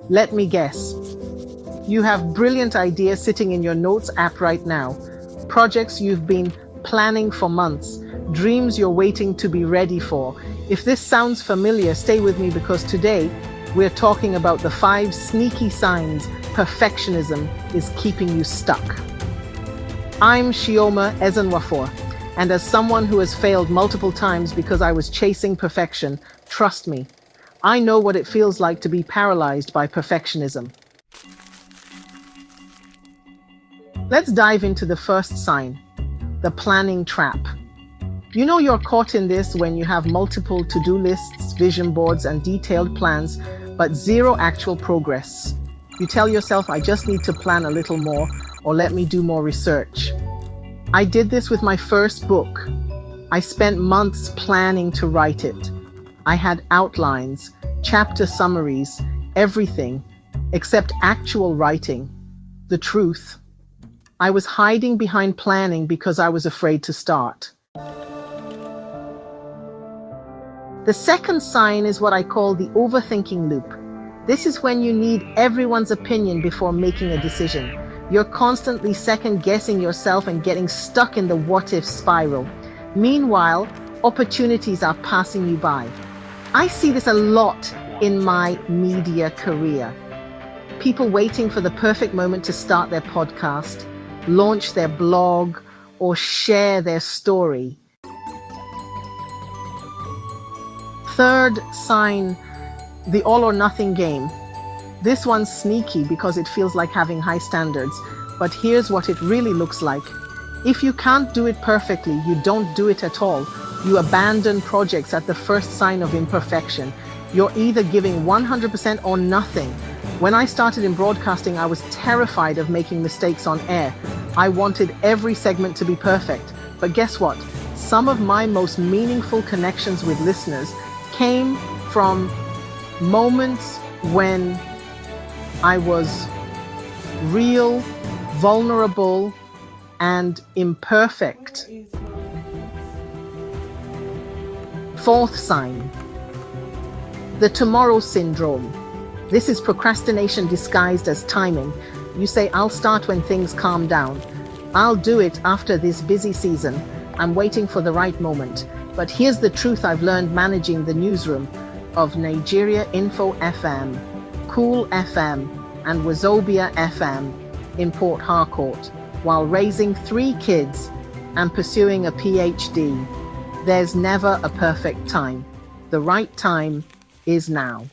Let me guess. You have brilliant ideas sitting in your notes app right now, projects you've been planning for months, dreams you're waiting to be ready for. If this sounds familiar, stay with me because today we're talking about the 5 sneaky signs perfectionism is keeping you stuck. I'm Shioma Ezenwafor, and as someone who has failed multiple times because I was chasing perfection, trust me, I know what it feels like to be paralyzed by perfectionism. Let's dive into the first sign, the planning trap. You know you're caught in this when you have multiple to-do lists, vision boards, and detailed plans, but zero actual progress. You tell yourself, I just need to plan a little more, or let me do more research. I did this with my first book. I spent months planning to write it. I had outlines, chapter summaries, everything, except actual writing. The truth. I was hiding behind planning because I was afraid to start. The second sign is what I call the overthinking loop. This is when you need everyone's opinion before making a decision. You're constantly second-guessing yourself and getting stuck in the what-if spiral. Meanwhile, opportunities are passing you by. I see this a lot in my media career. People waiting for the perfect moment to start their podcast, launch their blog, or share their story. Third sign, the all or nothing game. This one's sneaky because it feels like having high standards, but here's what it really looks like. If you can't do it perfectly, you don't do it at all. You abandon projects at the first sign of imperfection. You're either giving 100% or nothing. When I started in broadcasting, I was terrified of making mistakes on air. I wanted every segment to be perfect. But guess what? Some of my most meaningful connections with listeners came from moments when I was real, vulnerable, and imperfect. Fourth sign, the tomorrow syndrome. This is procrastination disguised as timing. You say, I'll start when things calm down. I'll do it after this busy season. I'm waiting for the right moment. But here's the truth I've learned managing the newsroom of Nigeria Info FM, Cool FM, and Wazobia FM in Port Harcourt, while raising 3 kids and pursuing a PhD. There's never a perfect time. The right time is now.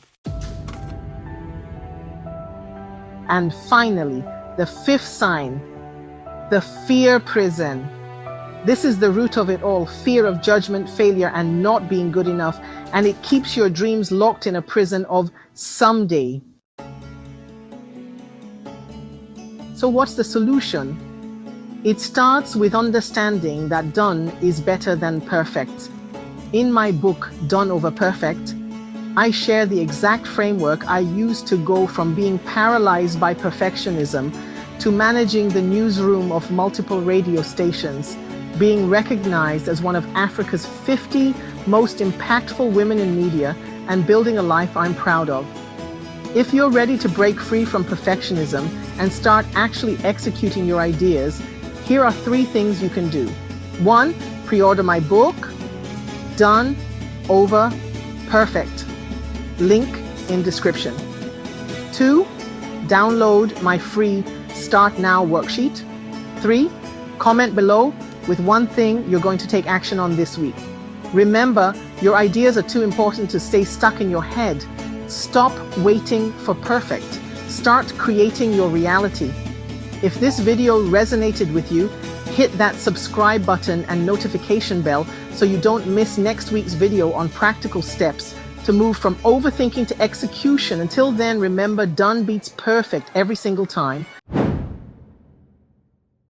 And finally, the 5th sign, the fear prison. This is the root of it all, fear of judgment, failure, and not being good enough. And it keeps your dreams locked in a prison of someday. So what's the solution? It starts with understanding that done is better than perfect. In my book, Done Over Perfect, I share the exact framework I used to go from being paralyzed by perfectionism to managing the newsroom of multiple radio stations, being recognized as one of Africa's 50 most impactful women in media, and building a life I'm proud of. If you're ready to break free from perfectionism and start actually executing your ideas, here are 3 things you can do. 1, pre-order my book, Done Over Perfect. Link in description. 2, download my free Start Now worksheet. 3, comment below with 1 thing you're going to take action on this week. Remember, your ideas are too important to stay stuck in your head. Stop waiting for perfect. Start creating your reality. If this video resonated with you, hit that subscribe button and notification bell so you don't miss next week's video on practical steps to move from overthinking to execution. Until then, remember, done beats perfect every single time.